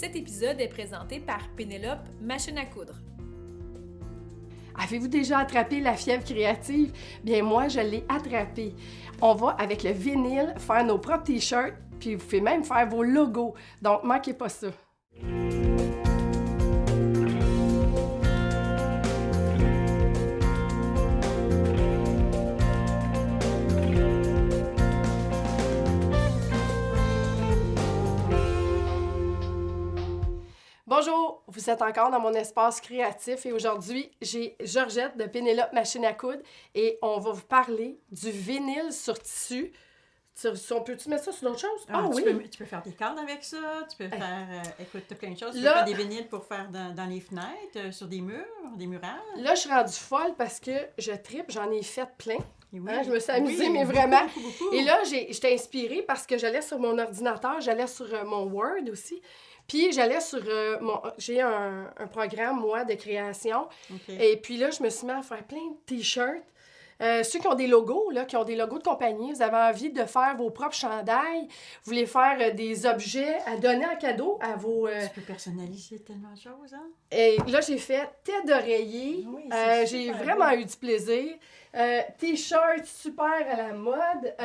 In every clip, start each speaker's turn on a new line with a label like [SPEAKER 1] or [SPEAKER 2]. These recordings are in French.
[SPEAKER 1] Cet épisode est présenté par Pénélope Machine à coudre.
[SPEAKER 2] Avez-vous déjà attrapé la fièvre créative? Bien, moi, je l'ai attrapée. On va, avec le vinyle, faire nos propres t-shirts, puis vous pouvez même faire vos logos. Donc, manquez pas ça. Bonjour, vous êtes encore dans mon espace créatif et aujourd'hui, j'ai Georgette de Pénélope Machine à coudre et on va vous parler du vinyle sur tissu. On peut-tu mettre ça sur d'autres choses?
[SPEAKER 3] Oui! Tu peux faire des cordes avec ça, tu peux faire, écoute, t'as plein de choses. Tu peux
[SPEAKER 2] Là,
[SPEAKER 3] faire des vinyles pour faire dans les fenêtres, sur des murs, des murales.
[SPEAKER 2] Là, je suis rendue folle parce que je tripe, j'en ai fait plein.
[SPEAKER 3] Oui.
[SPEAKER 2] Je me suis amusée, mais vraiment. Beaucoup. Et là, j'étais inspirée parce que j'allais sur mon ordinateur, j'allais sur mon Word aussi. Puis j'allais sur j'ai un programme, moi, de création.
[SPEAKER 3] Okay.
[SPEAKER 2] Et puis là, je me suis mis à faire plein de t-shirts. Ceux qui ont des logos, là, qui ont des logos de compagnie, vous avez envie de faire vos propres chandails, vous voulez faire des objets à donner en cadeau à vos...
[SPEAKER 3] Tu peux personnaliser tellement de choses, hein?
[SPEAKER 2] Et là, j'ai fait tête d'oreiller.
[SPEAKER 3] Oui,
[SPEAKER 2] j'ai vraiment eu du plaisir. T-shirts super à la mode.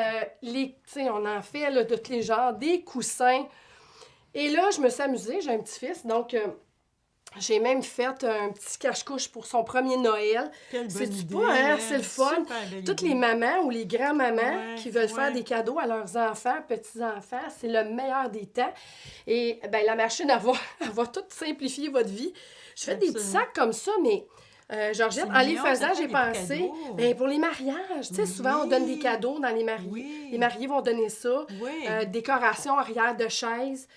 [SPEAKER 2] On en fait là, de tous les genres. Des coussins. Et là, je me suis amusée. J'ai un petit-fils, donc... j'ai même fait un petit cache-couche pour son premier Noël.
[SPEAKER 3] Quelle bonne idée!
[SPEAKER 2] Pas, hein? C'est le fun. Toutes les mamans ou les grands-mamans qui veulent faire des cadeaux à leurs enfants, petits-enfants, c'est le meilleur des temps. Et ben la machine, elle va tout simplifier votre vie. Je fais des petits sacs comme ça, mais Georgette, en les faisant, j'ai pensé, ben, pour les mariages, tu sais, souvent on donne des cadeaux dans les mariés.
[SPEAKER 3] Oui.
[SPEAKER 2] Les mariés vont donner ça.
[SPEAKER 3] Oui.
[SPEAKER 2] Décoration arrière de chaises.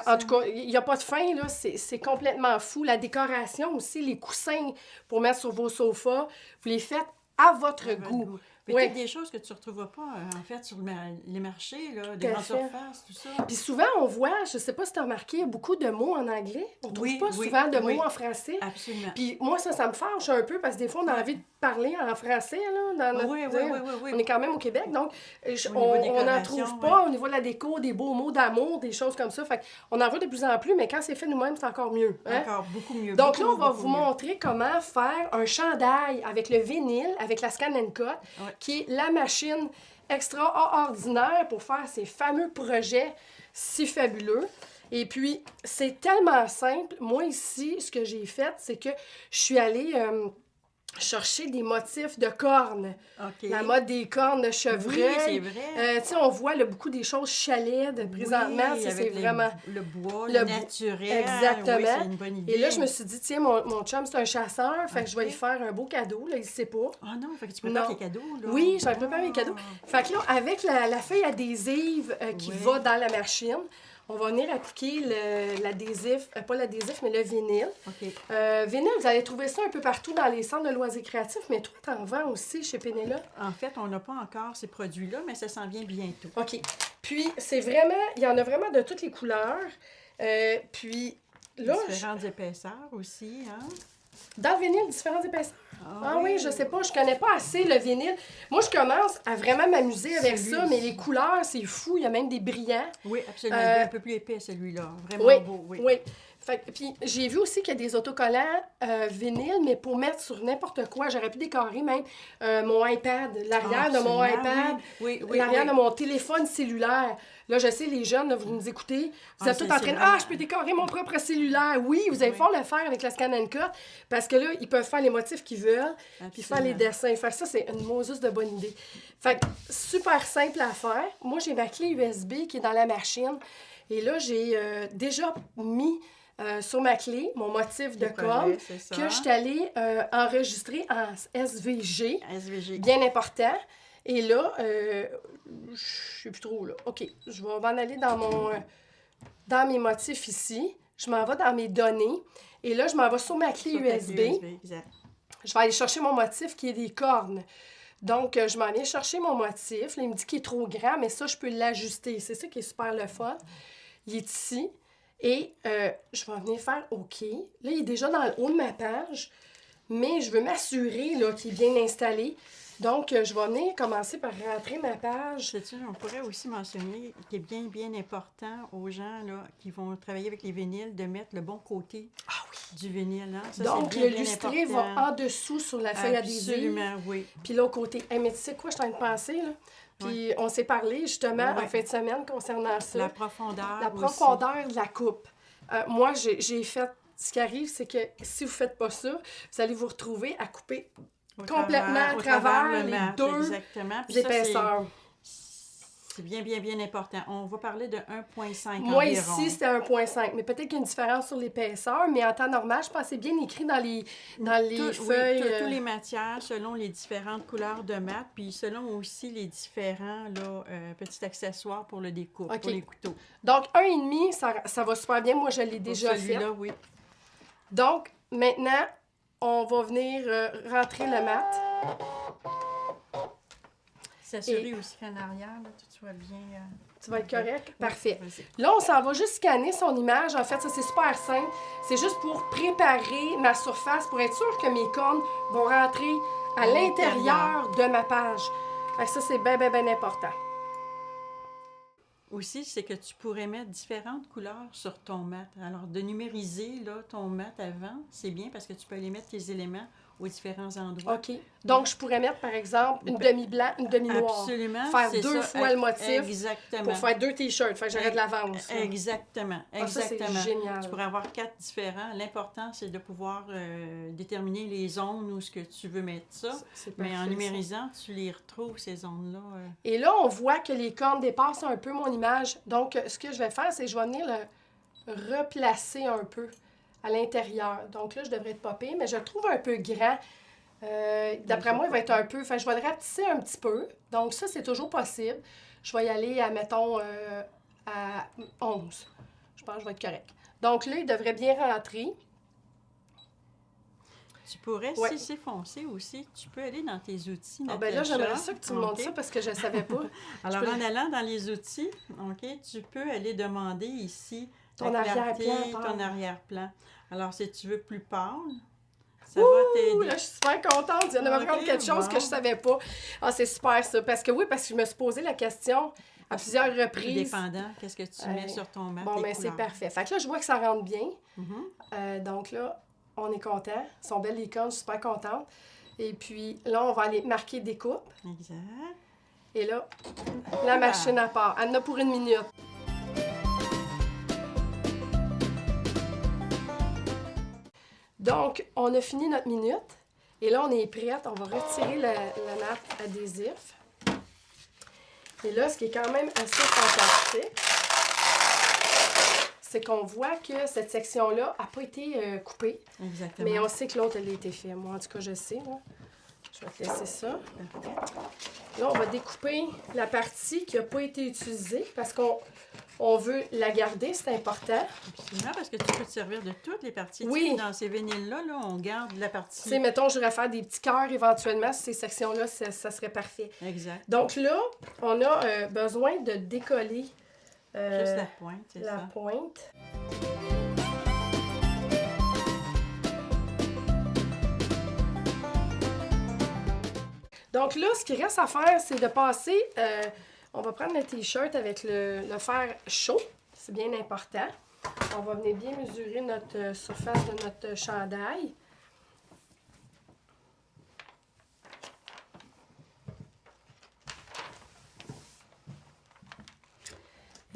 [SPEAKER 2] En tout cas, il n'y a pas de fin, là. C'est complètement fou. La décoration aussi, les coussins pour mettre sur vos sofas, vous les faites à votre goût.
[SPEAKER 3] Peut-être des choses que tu ne retrouveras pas, en fait, sur les marchés, là, des grandes surfaces, tout ça.
[SPEAKER 2] Puis souvent, on voit, je ne sais pas si tu as remarqué, il y a beaucoup de mots en anglais. On ne trouve pas souvent de mots en français.
[SPEAKER 3] Absolument.
[SPEAKER 2] Puis moi, ça me fâche un peu parce que des fois, on a envie de parler en français, là, dans notre...
[SPEAKER 3] Oui.
[SPEAKER 2] On est quand même au Québec, donc on n'en trouve pas au niveau de la déco, des beaux mots d'amour, des choses comme ça. Fait qu'on en voit de plus en plus, mais quand c'est fait nous-mêmes, c'est encore mieux. Hein?
[SPEAKER 3] Encore beaucoup mieux.
[SPEAKER 2] Donc là, on va vous montrer comment faire un chandail avec le vinyle, avec la Scan & Cut, qui est la machine extraordinaire pour faire ces fameux projets si fabuleux. Et puis, c'est tellement simple. Moi, ici, ce que j'ai fait, c'est que je suis allée chercher des motifs de cornes.
[SPEAKER 3] Okay.
[SPEAKER 2] La mode des cornes de chevreuil.
[SPEAKER 3] Oui, c'est vrai.
[SPEAKER 2] Tu sais, on voit là, beaucoup des choses chalaides présentement.
[SPEAKER 3] Oui,
[SPEAKER 2] c'est vraiment...
[SPEAKER 3] Le bois, le naturel.
[SPEAKER 2] Exactement.
[SPEAKER 3] Oui, c'est une bonne idée.
[SPEAKER 2] Et là, je me suis dit, tiens, mon chum, c'est un chasseur, fait que je vais lui faire un beau cadeau. Là, il ne sait pas.
[SPEAKER 3] Ah non, fait que tu prépares tes cadeaux, là.
[SPEAKER 2] Oui, j'en prépare mes cadeaux. Fait que là, avec la feuille adhésive qui va dans la machine, on va venir appliquer l'adhésif, pas l'adhésif, mais le vinyle.
[SPEAKER 3] OK.
[SPEAKER 2] Vinyle, vous allez trouver ça un peu partout dans les centres de loisirs créatifs, mais toi, t'en vends aussi chez Pénélope?
[SPEAKER 3] En fait, on n'a pas encore ces produits-là, mais ça s'en vient bientôt.
[SPEAKER 2] OK. Puis, c'est vraiment, il y en a vraiment de toutes les couleurs. Puis, là...
[SPEAKER 3] Différentes épaisseurs aussi, hein?
[SPEAKER 2] Dans le vinyle, différentes épaisseurs. Ah oui, je sais pas, je connais pas assez le vinyle. Moi, je commence à vraiment m'amuser avec ça, mais les couleurs, c'est fou. Il y a même des brillants.
[SPEAKER 3] Oui, absolument. Il est un peu plus épais, celui-là. Vraiment beau, oui.
[SPEAKER 2] Puis j'ai vu aussi qu'il y a des autocollants vinyle, mais pour mettre sur n'importe quoi. J'aurais pu décorer même mon iPad, l'arrière de mon iPad, l'arrière de mon téléphone cellulaire. Là, je sais, les jeunes, là, vous nous écoutez, vous êtes tous en train de « Ah, je peux décorer mon propre cellulaire! » Oui, vous allez pouvoir le faire avec la Scan & Cut, parce que là, ils peuvent faire les motifs qu'ils veulent, puis faire les dessins. Faire ça, c'est une Moses de bonne idée. Fait que, super simple à faire. Moi, j'ai ma clé USB qui est dans la machine. Et là, j'ai déjà mis sur ma clé mon motif de corne que je suis allée enregistrer en SVG. Bien important. Et là, je sais plus trop, là. OK, je vais m'en aller dans mes motifs ici. Je m'en vais dans mes données. Et là, je m'en vais sur ma clé USB.
[SPEAKER 3] Exact.
[SPEAKER 2] Je vais aller chercher mon motif qui est des cornes. Donc, je m'en viens chercher mon motif. Là, il me dit qu'il est trop grand, mais ça, je peux l'ajuster. C'est ça qui est super le fun. Il est ici. Et je vais venir faire OK. Là, il est déjà dans le haut de ma page. Mais je veux m'assurer là, qu'il est bien installé. Donc, je vais venir commencer par rentrer ma page.
[SPEAKER 3] Sais-tu, on pourrait aussi mentionner qu'il est bien important aux gens là, qui vont travailler avec les vinyles de mettre le bon côté du vinyle. Hein? Ça,
[SPEAKER 2] Donc,
[SPEAKER 3] c'est bien,
[SPEAKER 2] le lustré va en dessous sur la feuille adhésive.
[SPEAKER 3] Absolument, oui.
[SPEAKER 2] Puis l'autre côté. Hey, mais tu sais quoi, je suis en train de penser, là? Puis on s'est parlé justement en fin de semaine concernant ça.
[SPEAKER 3] La profondeur.
[SPEAKER 2] La profondeur de la coupe. Moi, j'ai fait. Ce qui arrive, c'est que si vous ne faites pas ça, vous allez vous retrouver à couper complètement à travers les deux épaisseurs.
[SPEAKER 3] C'est bien important. On va parler de 1,5
[SPEAKER 2] Moi,
[SPEAKER 3] environ.
[SPEAKER 2] ici, c'était 1,5. Mais peut-être qu'il y a une différence sur l'épaisseur, mais en temps normal, je pense que c'est bien écrit dans les feuilles.
[SPEAKER 3] Oui, toutes les matières, selon les différentes couleurs de mat, puis selon aussi les différents petits accessoires pour le découpe, pour les couteaux.
[SPEAKER 2] Donc, 1,5, ça va super bien. Moi, je l'ai déjà fait.
[SPEAKER 3] Oui.
[SPEAKER 2] Donc, maintenant, on va venir rentrer le mat.
[SPEAKER 3] S'assurer aussi qu'en arrière, là, tout soit bien...
[SPEAKER 2] Tu vas être correct?
[SPEAKER 3] Oui,
[SPEAKER 2] Parfait.
[SPEAKER 3] vas-y.
[SPEAKER 2] Là, on s'en va juste scanner son image. En fait, ça, c'est super simple. C'est juste pour préparer ma surface, pour être sûr que mes cornes vont rentrer à l'intérieur de ma page. Fait que ça, c'est bien important.
[SPEAKER 3] Aussi, c'est que tu pourrais mettre différentes couleurs sur ton mat. Alors, de numériser là, ton mat avant, c'est bien parce que tu peux aller mettre tes éléments aux différents endroits.
[SPEAKER 2] OK. Donc, je pourrais mettre, par exemple, une demi-blanc, une demi-noire.
[SPEAKER 3] Absolument.
[SPEAKER 2] Faire deux fois le motif.
[SPEAKER 3] Exactement.
[SPEAKER 2] Pour faire 2 t-shirts. Fait que j'aurais de l'avance.
[SPEAKER 3] Exactement.
[SPEAKER 2] Ça, c'est génial.
[SPEAKER 3] Tu pourrais avoir 4 différents. L'important, c'est de pouvoir déterminer les zones où ce que tu veux mettre ça. Mais en numérisant, tu les retrouves, ces zones-là.
[SPEAKER 2] Et là, on voit que les cornes dépassent un peu mon image. Donc, ce que je vais faire, c'est que je vais venir le replacer un peu à l'intérieur. Donc là, je devrais être pas pire, mais je le trouve un peu grand. D'après moi, il va être un peu... Enfin, je vais le rapetisser un petit peu. Donc ça, c'est toujours possible. Je vais y aller à, mettons, à 11. Je pense que je vais être correct. Donc là, il devrait bien rentrer.
[SPEAKER 3] Tu pourrais, si c'est foncé aussi, tu peux aller dans tes outils.
[SPEAKER 2] Ah ben là, j'aimerais ça que tu me montres ça parce que je ne savais pas.
[SPEAKER 3] Alors, en allant dans les outils, tu peux aller demander ici
[SPEAKER 2] ton arrière-plan.
[SPEAKER 3] Ton arrière-plan. Alors, si tu veux plus pâle, ça
[SPEAKER 2] va
[SPEAKER 3] t'aider.
[SPEAKER 2] Là, je suis super contente. Il vient de m'apprendre quelque chose que je ne savais pas. Ah, c'est super ça. Parce que je me suis posé la question à plusieurs reprises.
[SPEAKER 3] Dépendant, qu'est-ce que tu mets sur ton mat.
[SPEAKER 2] Bon, ben c'est parfait. Fait que là, je vois que ça rentre bien. Donc là, on est content. Elles sont belles les cornes, je suis super contente. Et puis là, on va aller marquer découpe.
[SPEAKER 3] Exact.
[SPEAKER 2] Et là, la machine à part. Elle en a pour 1 minute. Donc, on a fini notre minute. Et là, on est prête. On va retirer la nappe adhésif. Et là, ce qui est quand même assez fantastique, c'est qu'on voit que cette section-là n'a pas été coupée.
[SPEAKER 3] Exactement.
[SPEAKER 2] Mais on sait que l'autre, elle a été faite. Moi, en tout cas, je sais. Là. Je vais te laisser ça. Là, on va découper la partie qui n'a pas été utilisée parce qu'on veut la garder, c'est important.
[SPEAKER 3] Absolument, parce que tu peux te servir de toutes les parties.
[SPEAKER 2] Oui.
[SPEAKER 3] Tu sais, dans ces vinyles-là, on garde la partie.
[SPEAKER 2] Tu sais, mettons, je voudrais faire des petits cœurs éventuellement. Ces sections-là, ça serait parfait.
[SPEAKER 3] Exact.
[SPEAKER 2] Donc là, on a besoin de décoller
[SPEAKER 3] juste la pointe, c'est ça.
[SPEAKER 2] La pointe. Donc là, ce qui reste à faire, c'est de passer... on va prendre le t-shirt avec le fer chaud. C'est bien important. On va venir bien mesurer notre surface de notre chandail.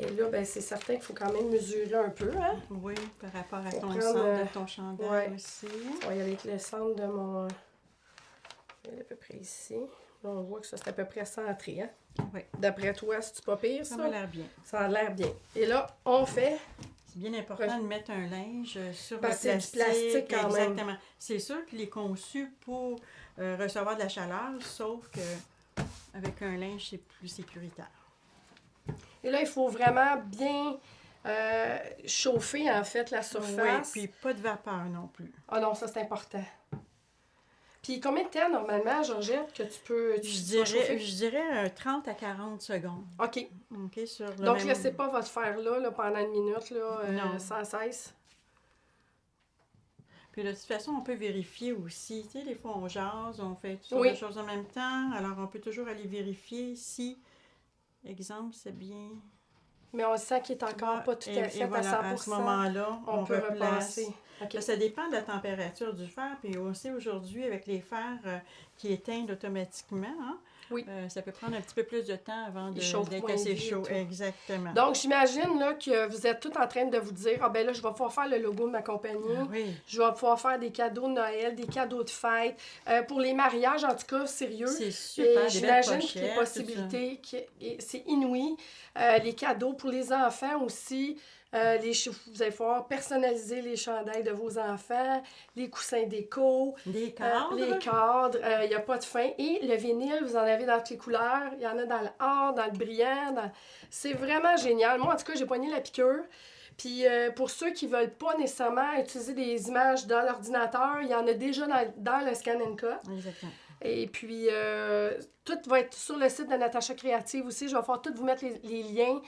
[SPEAKER 2] Et là, ben, c'est certain qu'il faut quand même mesurer un peu, hein?
[SPEAKER 3] Oui, par rapport à ton centre de ton chandail aussi.
[SPEAKER 2] On va y aller avec le centre de mon... à peu près ici. Là, on voit que ça, c'est à peu près centré, hein?
[SPEAKER 3] Oui.
[SPEAKER 2] D'après toi, c'est-tu pas pire, ça?
[SPEAKER 3] Ça a l'air bien.
[SPEAKER 2] Ça a l'air bien. Et là, on fait...
[SPEAKER 3] C'est bien important de mettre un linge sur
[SPEAKER 2] parce
[SPEAKER 3] le
[SPEAKER 2] plastique. C'est du plastique quand même.
[SPEAKER 3] Exactement. C'est sûr qu'il est conçu pour recevoir de la chaleur, sauf que avec un linge, c'est plus sécuritaire.
[SPEAKER 2] Et là, il faut vraiment bien chauffer, en fait, la surface.
[SPEAKER 3] Oui, puis pas de vapeur non plus.
[SPEAKER 2] Ah non, ça, c'est important. Puis combien de temps, normalement, Georgette, que tu peux chauffer?
[SPEAKER 3] Je dirais 30 à 40 secondes.
[SPEAKER 2] OK.
[SPEAKER 3] OK, sur le
[SPEAKER 2] Donc,
[SPEAKER 3] même...
[SPEAKER 2] laissez pas votre fer là pendant 1 minute, là, sans cesse.
[SPEAKER 3] Puis de toute façon, on peut vérifier aussi. Tu sais, des fois, on jase, on fait toutes sortes de choses en même temps. Alors, on peut toujours aller vérifier si, exemple, c'est bien...
[SPEAKER 2] Mais on sent qu'il est encore pas tout à fait à 100%.
[SPEAKER 3] À ce moment-là, on
[SPEAKER 2] peut
[SPEAKER 3] replace.
[SPEAKER 2] Okay.
[SPEAKER 3] Ça dépend de la température du fer. Puis aussi, aujourd'hui, avec les fers qui éteignent automatiquement, hein, ça peut prendre un petit peu plus de temps avant d'être assez chaud. Exactement.
[SPEAKER 2] Donc, j'imagine là, que vous êtes tous en train de vous dire, ah ben là, je vais pouvoir faire le logo de ma compagnie. Je vais pouvoir faire des cadeaux de Noël, des cadeaux de fête. Pour les mariages, en tout cas, sérieux.
[SPEAKER 3] C'est super.
[SPEAKER 2] Et j'imagine que les possibilités, c'est inouï. Les cadeaux pour les enfants aussi. Vous allez pouvoir personnaliser les chandails de vos enfants, les coussins déco,
[SPEAKER 3] les cadres.
[SPEAKER 2] Il n'y a pas de fin. Et le vinyle, vous en avez dans toutes les couleurs. Il y en a dans le or, dans le brillant. C'est vraiment génial. Moi, en tout cas, j'ai poigné la piqûre. Puis pour ceux qui ne veulent pas nécessairement utiliser des images dans l'ordinateur, il y en a déjà dans le Scan & Cut.
[SPEAKER 3] Exactement.
[SPEAKER 2] Et puis, tout va être sur le site de Natacha Créative aussi. Je vais pouvoir tout vous mettre les liens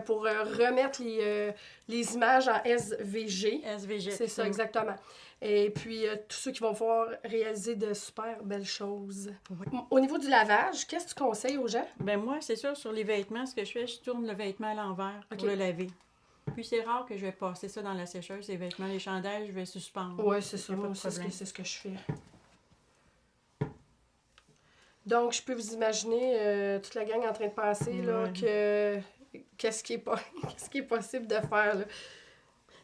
[SPEAKER 2] pour remettre les images en SVG.
[SPEAKER 3] SVG.
[SPEAKER 2] C'est ça, exactement. Et puis, tous ceux qui vont pouvoir réaliser de super belles choses. Oui. Au niveau du lavage, qu'est-ce que tu conseilles aux gens?
[SPEAKER 3] Bien, moi, c'est sûr, sur les vêtements, ce que je fais, je tourne le vêtement à l'envers pour le laver. Puis c'est rare que je vais passer ça dans la sécheuse, les vêtements, les chandails, je vais suspendre.
[SPEAKER 2] Oui, c'est ça. Moi aussi, c'est ce que je fais. Donc, je peux vous imaginer toute la gang en train de penser là, que qu'est-ce qui est possible de faire. Là.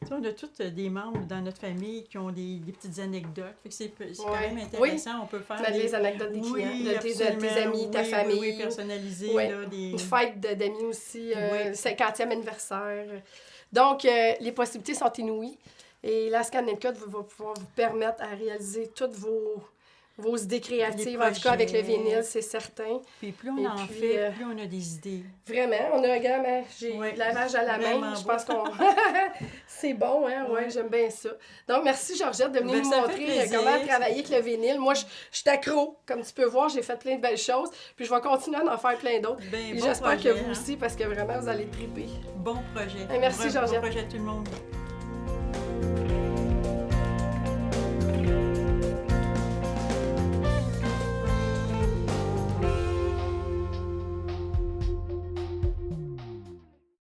[SPEAKER 3] Tu sais, on a tous des membres dans notre famille qui ont des petites anecdotes. Fait que c'est quand même intéressant. On peut faire
[SPEAKER 2] les anecdotes des clients, de tes amis, ta famille.
[SPEAKER 3] Oui, personnalisées.
[SPEAKER 2] Oui.
[SPEAKER 3] Là,
[SPEAKER 2] Une fête d'amis aussi, 50e anniversaire. Donc, les possibilités sont inouïes. Et la Scan & Cut va pouvoir vous permettre à réaliser toutes vos idées créatives, en tout cas avec le vinyle, c'est certain.
[SPEAKER 3] Puis plus on en fait, plus on a des idées.
[SPEAKER 2] Vraiment, on a un gamme, j'ai lavage à la main, je pense qu'on... c'est bon, hein, j'aime bien ça. Donc, merci Georgette de venir nous montrer comment travailler avec le vinyle. Moi, je suis accro, comme tu peux voir, j'ai fait plein de belles choses, puis je vais continuer à en faire plein d'autres.
[SPEAKER 3] Bon
[SPEAKER 2] j'espère que vous aussi, parce que vraiment, vous allez triper.
[SPEAKER 3] Bon projet.
[SPEAKER 2] Et merci Georgette.
[SPEAKER 3] Bon projet à tout le monde.